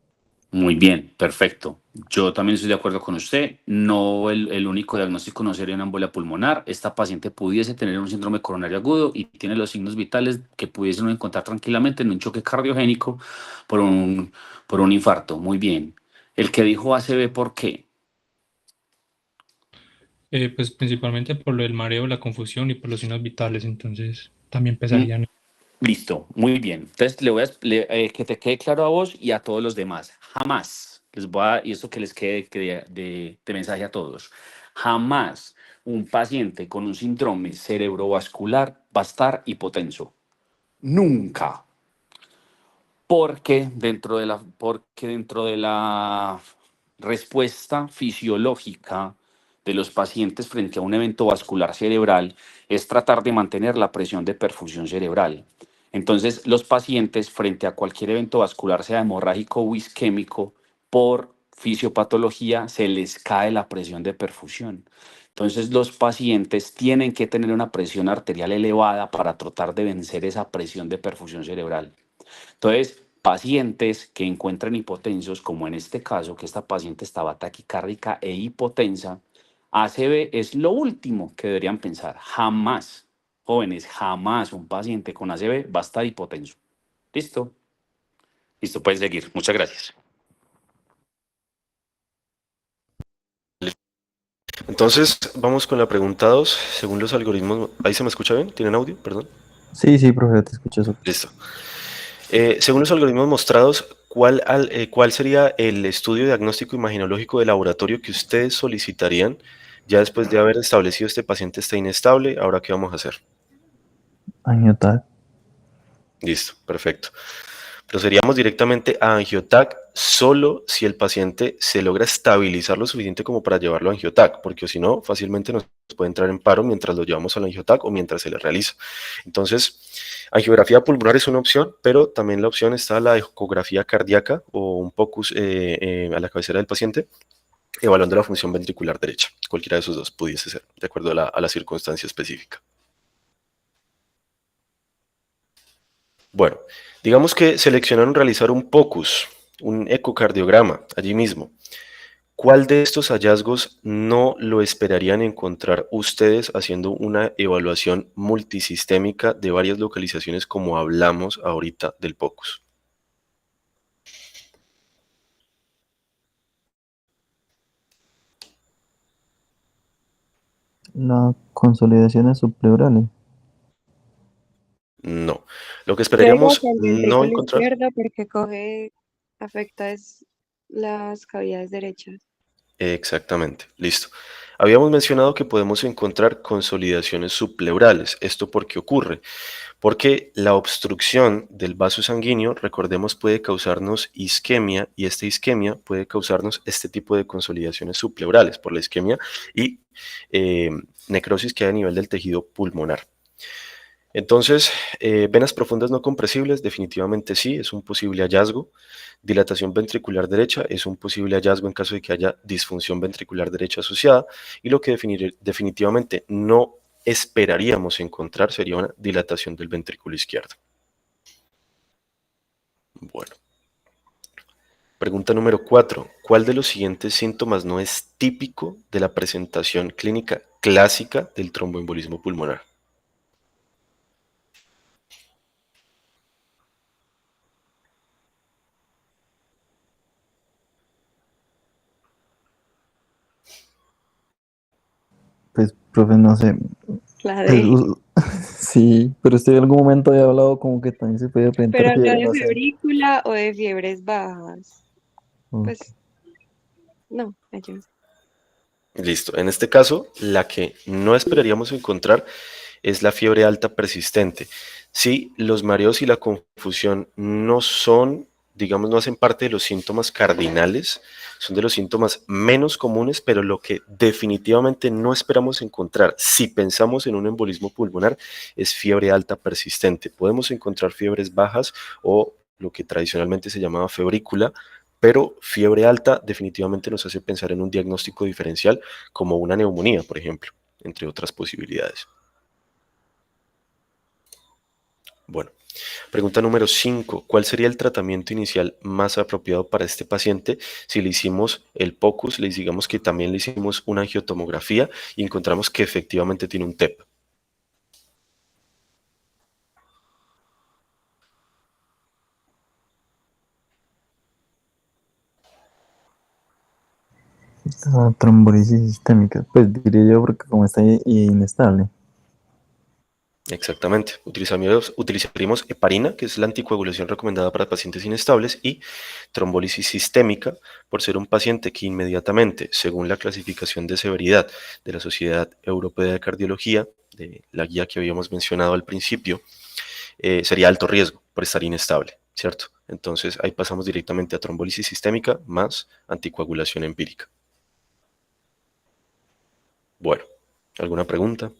Muy bien, perfecto. Yo también estoy de acuerdo con usted. No, el único diagnóstico no sería una embolia pulmonar. Esta paciente pudiese tener un síndrome coronario agudo y tiene los signos vitales que pudiesen encontrar tranquilamente en un choque cardiogénico por por un infarto. Muy bien. El que dijo ACV, ¿por qué? Pues principalmente por lo del mareo, la confusión y por los signos vitales, entonces también Mm, pesarían. Listo, muy bien. Entonces, que te quede claro a vos y a todos los demás. Jamás, y esto que les quede de mensaje a todos, jamás un paciente con un síndrome cerebrovascular va a estar hipotenso. Nunca. porque dentro de la respuesta fisiológica de los pacientes frente a un evento vascular cerebral es tratar de mantener la presión de perfusión cerebral. Entonces, los pacientes frente a cualquier evento vascular, sea hemorrágico o isquémico, por fisiopatología se les cae la presión de perfusión. Entonces, los pacientes tienen que tener una presión arterial elevada para tratar de vencer esa presión de perfusión cerebral. Entonces, pacientes que encuentran hipotensos, como en este caso, que esta paciente estaba taquicárdica e hipotensa, ACV es lo último que deberían pensar. Jamás, jóvenes, jamás un paciente con ACV va a estar hipotenso. ¿Listo? Listo, pueden seguir. Muchas gracias. Entonces, vamos con la pregunta 2. Según los algoritmos... ¿Ahí se me escucha bien? ¿Tienen audio? Perdón. Sí, sí, profe, te escucho eso. Listo. Según los algoritmos mostrados, ¿cuál sería el estudio diagnóstico imaginológico de laboratorio que ustedes solicitarían ya después de haber establecido este paciente está inestable? ¿Ahora qué vamos a hacer? Angiotac. Listo, perfecto. Procederíamos directamente a Angiotac solo si el paciente se logra estabilizar lo suficiente como para llevarlo a Angiotac, porque si no, fácilmente nos puede entrar en paro mientras lo llevamos al Angiotac o mientras se le realiza. Entonces, angiografía pulmonar es una opción, pero también la opción está la ecografía cardíaca o un POCUS a la cabecera del paciente, evaluando la función ventricular derecha. Cualquiera de esos dos pudiese ser, de acuerdo a la circunstancia específica. Bueno, digamos que seleccionaron realizar un POCUS, un ecocardiograma, allí mismo. ¿Cuál de estos hallazgos no lo esperarían encontrar ustedes haciendo una evaluación multisistémica de varias localizaciones como hablamos ahorita del POCUS? La consolidación subpleurales. No. Lo que Yo digo esperaríamos que el no ventrículo encontrar... izquierdo porque afecta las cavidades derechas. Exactamente, listo. Habíamos mencionado que podemos encontrar consolidaciones subpleurales. ¿Esto por qué ocurre? Porque la obstrucción del vaso sanguíneo, recordemos, puede causarnos isquemia y esta isquemia puede causarnos este tipo de consolidaciones subpleurales por la isquemia y necrosis que hay a nivel del tejido pulmonar. Entonces, venas profundas no compresibles, definitivamente sí, es un posible hallazgo. Dilatación ventricular derecha es un posible hallazgo en caso de que haya disfunción ventricular derecha asociada. Y lo que definitivamente no esperaríamos encontrar sería una dilatación del ventrículo izquierdo. Bueno. Pregunta número 4. ¿Cuál de los siguientes síntomas no es típico de la presentación clínica clásica del tromboembolismo pulmonar? Pues, profe, no sé. La Pues, de. sí, pero usted en algún momento había hablado como que también se podía presentar Pero la fiebre, de no sé. febrícula o de fiebres bajas. Ok. Pues no, ellos. Listo. En este caso, la que no esperaríamos encontrar es la fiebre alta persistente. Si los mareos y la confusión no son, digamos, no hacen parte de los síntomas cardinales, son de los síntomas menos comunes, pero lo que definitivamente no esperamos encontrar si pensamos en un embolismo pulmonar es fiebre alta persistente. Podemos encontrar fiebres bajas o lo que tradicionalmente se llamaba febrícula, pero fiebre alta definitivamente nos hace pensar en un diagnóstico diferencial como una neumonía, por ejemplo, entre otras posibilidades. Bueno, pregunta número 5. ¿Cuál sería el tratamiento inicial más apropiado para este paciente si le hicimos el POCUS, le digamos que también le hicimos una angiotomografía y encontramos que efectivamente tiene un TEP? La trombolisis sistémica, pues diría yo porque como está inestable. Exactamente. Utilizaríamos heparina, que es la anticoagulación recomendada para pacientes inestables, y trombólisis sistémica, por ser un paciente que inmediatamente, según la clasificación de severidad de la Sociedad Europea de Cardiología, de la guía que habíamos mencionado al principio, sería alto riesgo por estar inestable. ¿cierto? Entonces ahí pasamos directamente a trombólisis sistémica más anticoagulación empírica. Bueno, ¿alguna pregunta?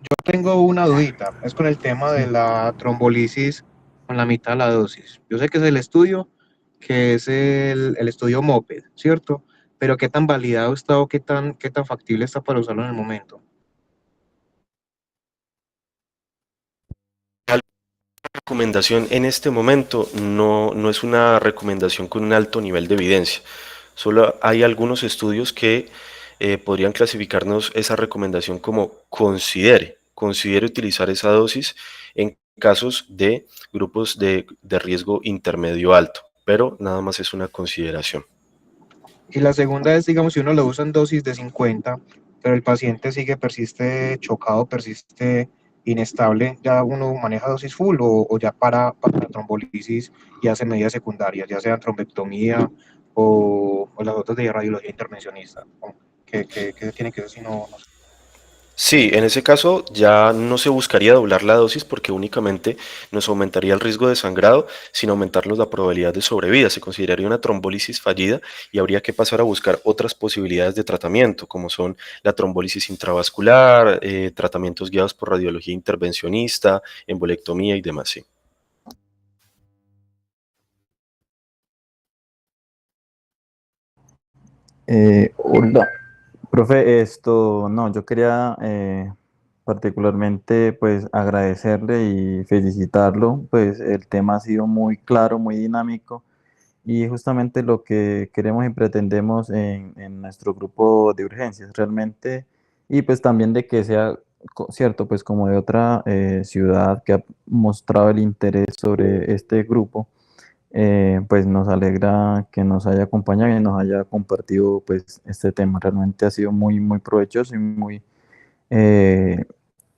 Yo tengo una dudita, es con el tema de la trombolisis con la mitad de la dosis. Yo sé que es el estudio, que es el estudio MOPED, ¿cierto? Pero ¿qué tan validado está o qué tan factible está para usarlo en el momento? Recomendación en este momento no es una recomendación con un alto nivel de evidencia. Solo hay algunos estudios que podrían clasificarnos esa recomendación como considere utilizar esa dosis en casos de grupos de riesgo intermedio alto, pero nada más es una consideración. Y la segunda es, digamos, si uno lo usa en dosis de 50, pero el paciente persiste chocado, persiste inestable, ¿ya uno maneja dosis full o ya para la trombolisis y hace medidas secundarias, ya sean trombectomía o las otras de radiología intervencionista? ¿Qué tiene que ver si no? Sí, en ese caso ya no se buscaría doblar la dosis porque únicamente nos aumentaría el riesgo de sangrado sin aumentarnos la probabilidad de sobrevida. Se consideraría una trombólisis fallida y habría que pasar a buscar otras posibilidades de tratamiento, como son la trombólisis intravascular, tratamientos guiados por radiología intervencionista, embolectomía y demás. Sí. Hola, profe, no, yo quería particularmente pues agradecerle y felicitarlo, pues el tema ha sido muy claro, muy dinámico y justamente lo que queremos y pretendemos en nuestro grupo de urgencias realmente y pues también de que sea cierto, pues como de otra ciudad que ha mostrado el interés sobre este grupo. Pues nos alegra que nos haya acompañado y nos haya compartido pues este tema. Realmente ha sido muy, muy provechoso y muy eh,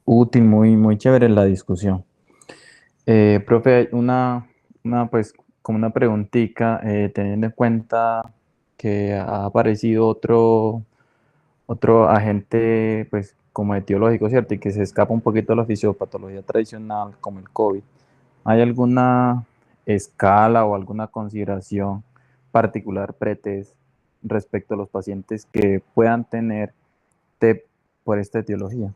útil, muy, muy chévere la discusión. Profe, hay pues como una preguntita, teniendo en cuenta que ha aparecido otro agente pues como etiológico, ¿cierto? Y que se escapa un poquito de la fisiopatología tradicional como el COVID. ¿Hay alguna escala o alguna consideración particular pretest respecto a los pacientes que puedan tener TEP por esta etiología?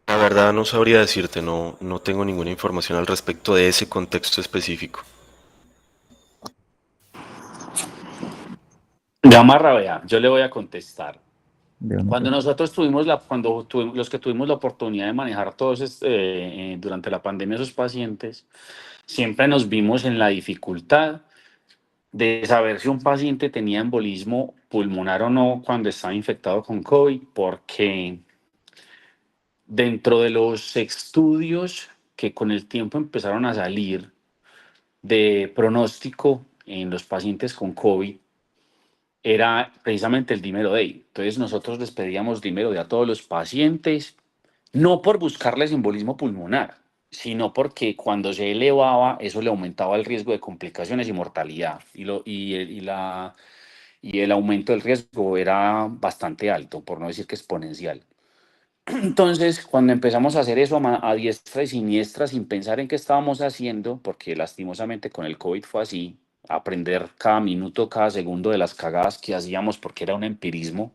La verdad no sabría decirte, no tengo ninguna información al respecto de ese contexto específico. Gamarra, vea, yo le voy a contestar. De una Cuando nosotros los que tuvimos la oportunidad de manejar durante la pandemia esos pacientes, siempre nos vimos en la dificultad de saber si un paciente tenía embolismo pulmonar o no cuando estaba infectado con COVID, porque dentro de los estudios que con el tiempo empezaron a salir de pronóstico en los pacientes con COVID, era precisamente el dímero D. Entonces nosotros les pedíamos dímero D a todos los pacientes, no por buscarles embolismo pulmonar, sino porque cuando se elevaba, eso le aumentaba el riesgo de complicaciones y mortalidad. Y el aumento del riesgo era bastante alto, por no decir que exponencial. Entonces, cuando empezamos a hacer eso a diestra y siniestra, sin pensar en qué estábamos haciendo, porque lastimosamente con el COVID fue así, aprender cada minuto, cada segundo de las cagadas que hacíamos, porque era un empirismo,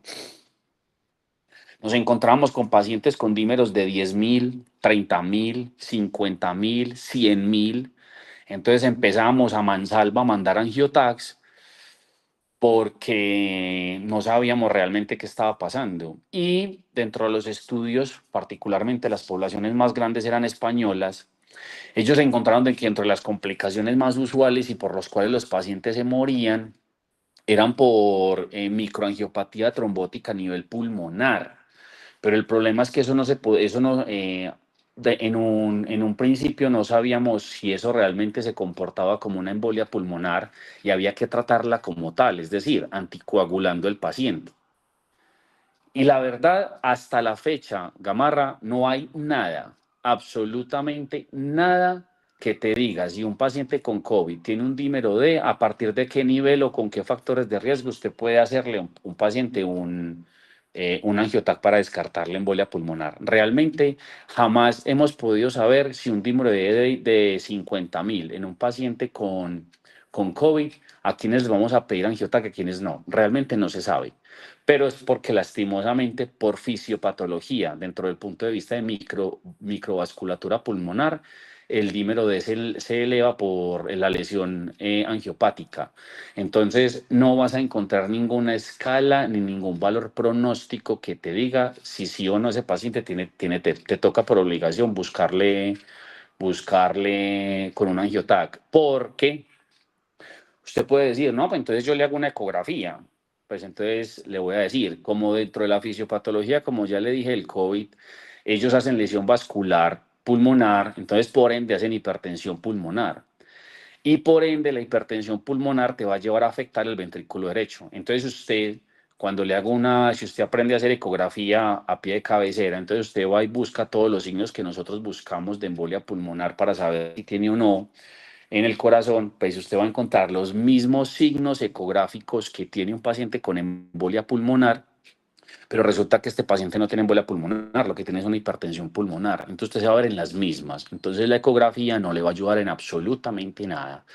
nos encontramos con pacientes con dímeros de 10.000, 30.000, 50.000, 100.000. Entonces empezamos a mansalva a mandar angiotax porque no sabíamos realmente qué estaba pasando. Y dentro de los estudios, particularmente las poblaciones más grandes eran españolas, ellos encontraron de que entre las complicaciones más usuales y por los cuales los pacientes se morían eran por microangiopatía trombótica a nivel pulmonar. Pero el problema es que eso no se puede, eso no, en un principio no sabíamos si eso realmente se comportaba como una embolia pulmonar y había que tratarla como tal, es decir, anticoagulando el paciente. Y la verdad, hasta la fecha, Gamarra, no hay nada, absolutamente nada que te diga si un paciente con COVID tiene un dímero D, a partir de qué nivel o con qué factores de riesgo usted puede hacerle a un paciente un angiotac para descartar la embolia pulmonar. Realmente jamás hemos podido saber si un dímero de 50.000 en un paciente con COVID, a quienes les vamos a pedir angiotac, a quienes no. Realmente no se sabe. Pero es porque lastimosamente por fisiopatología, dentro del punto de vista de microvasculatura pulmonar, el dímero D se eleva por la lesión angiopática. Entonces, no vas a encontrar ninguna escala ni ningún valor pronóstico que te diga si sí o no ese paciente te toca por obligación buscarle con un angiotac. Porque usted puede decir, no, pues entonces yo le hago una ecografía. Pues entonces le voy a decir, como dentro de la fisiopatología, como ya le dije, el COVID, ellos hacen lesión vascular pulmonar, entonces por ende hacen hipertensión pulmonar. Y por ende la hipertensión pulmonar te va a llevar a afectar el ventrículo derecho. Entonces usted, cuando le hago si usted aprende a hacer ecografía a pie de cabecera, entonces usted va y busca todos los signos que nosotros buscamos de embolia pulmonar para saber si tiene o no en el corazón, pues usted va a encontrar los mismos signos ecográficos que tiene un paciente con embolia pulmonar, pero resulta que este paciente no tiene embolia pulmonar, lo que tiene es una hipertensión pulmonar. Entonces usted se va a ver en las mismas. Entonces la ecografía no le va a ayudar en absolutamente nada.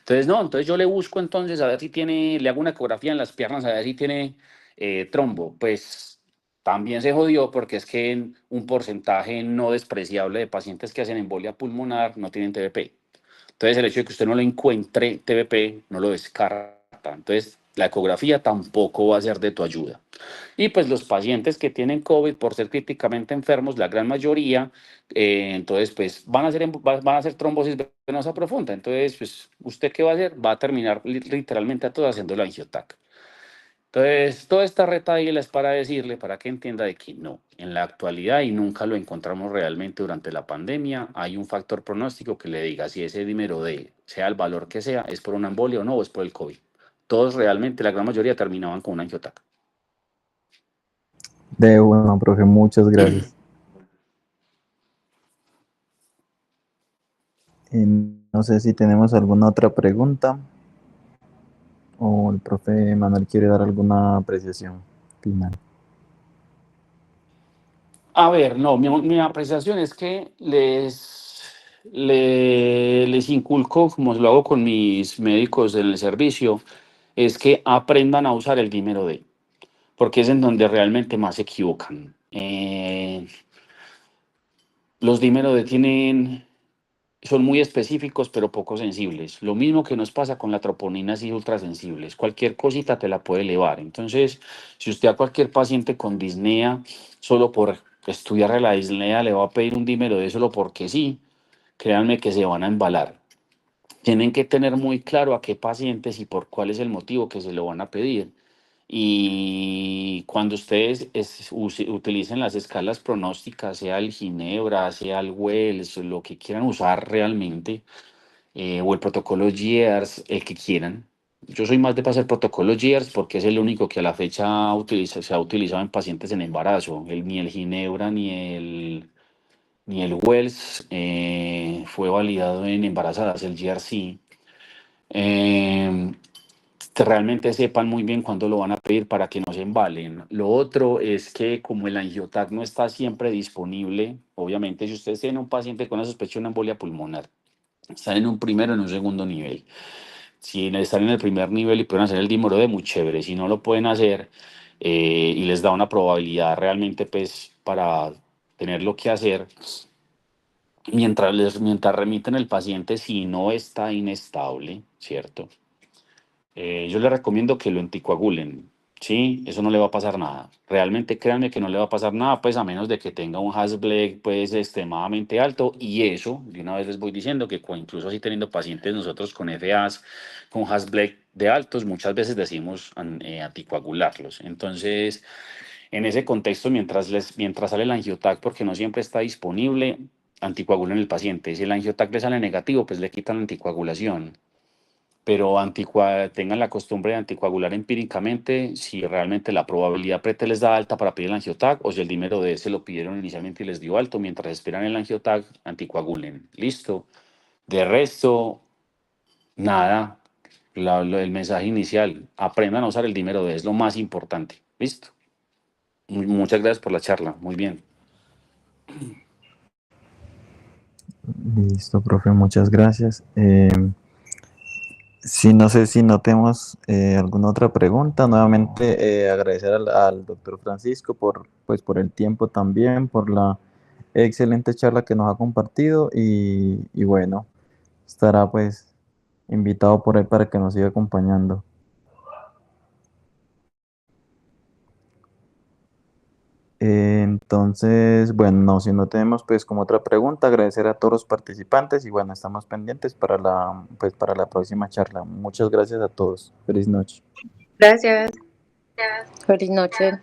Entonces no, entonces yo le busco entonces a ver si tiene, le hago una ecografía en las piernas a ver si tiene trombo. Pues también se jodió porque es que un porcentaje no despreciable de pacientes que hacen embolia pulmonar no tienen TBP. Entonces, el hecho de que usted no lo encuentre TBP no lo descarta. Entonces, la ecografía tampoco va a ser de tu ayuda. Y pues los pacientes que tienen COVID, por ser críticamente enfermos, la gran mayoría, entonces, pues van a hacer trombosis venosa profunda. Entonces, pues, ¿usted qué va a hacer? Va a terminar literalmente a todos haciendo la angiotac. Entonces, toda esta retaíla es para decirle, para que entienda de que no, en la actualidad, y nunca lo encontramos realmente durante la pandemia, hay un factor pronóstico que le diga si ese dímero D, sea el valor que sea, es por una embolia o no, o es por el COVID. Todos realmente, la gran mayoría, terminaban con una angiotac. De bueno, profe, muchas gracias. No sé si tenemos alguna otra pregunta o el profe Manuel quiere dar alguna apreciación final. A ver, no, mi apreciación es que les inculco, como lo hago con mis médicos en el servicio, es que aprendan a usar el dímero D, porque es en donde realmente más se equivocan. Los dímeros D son muy específicos, pero poco sensibles. Lo mismo que nos pasa con la troponina, así ultrasensibles. Cualquier cosita te la puede elevar. Entonces, si usted a cualquier paciente con disnea, solo por estudiar la disnea, le va a pedir un dímero D solo porque sí, créanme que se van a embalar. Tienen que tener muy claro a qué pacientes y por cuál es el motivo que se lo van a pedir. Y cuando ustedes utilicen las escalas pronósticas, sea el Ginebra, sea el Wells, lo que quieran usar realmente, o el protocolo GEARS, el que quieran. Yo soy más de pasar protocolo GEARS porque es el único que a la fecha se ha utilizado en pacientes en embarazo. Ni el Ginebra ni el Wells fue validado en embarazadas, el GEARS sí. Que realmente sepan muy bien cuándo lo van a pedir para que no se embalen. Lo otro es que como el angiotac no está siempre disponible, obviamente si ustedes tienen un paciente con una sospecha de una embolia pulmonar, están en un primero o en un segundo nivel. Si están en el primer nivel y pueden hacer el dímero D, muy chévere. Si no lo pueden hacer y les da una probabilidad realmente pues para tener lo que hacer, mientras remiten el paciente si no está inestable, ¿cierto? Yo le recomiendo que lo anticoagulen, ¿sí? Eso no le va a pasar nada. Realmente créanme que no le va a pasar nada, pues a menos de que tenga un Hasblek pues extremadamente alto. Y eso, de una vez les voy diciendo que incluso así teniendo pacientes nosotros con FAs, con Hasblek de altos, muchas veces decimos anticoagularlos. Entonces, en ese contexto, mientras sale el angiotac, porque no siempre está disponible, anticoagulen el paciente. Si el angiotac le sale negativo, pues le quitan la anticoagulación, pero tengan la costumbre de anticoagular empíricamente si realmente la probabilidad prete les da alta para pedir el angiotac o si el dímero D se lo pidieron inicialmente y les dio alto. Mientras esperan el angiotac, anticoagulen. Listo. De resto, nada. El mensaje inicial, aprendan a usar el dímero D, es lo más importante. Listo. Muchas gracias por la charla, muy bien. Listo, profe, muchas gracias. Sí, no sé si no tenemos alguna otra pregunta. Nuevamente agradecer al doctor Francisco pues, por el tiempo también, por la excelente charla que nos ha compartido y bueno, estará pues invitado por ahí para que nos siga acompañando. Entonces, bueno, no, si no tenemos pues como otra pregunta, agradecer a todos los participantes y bueno, estamos pendientes pues, para la próxima charla. Muchas gracias a todos. Feliz noche. Gracias. Feliz noche.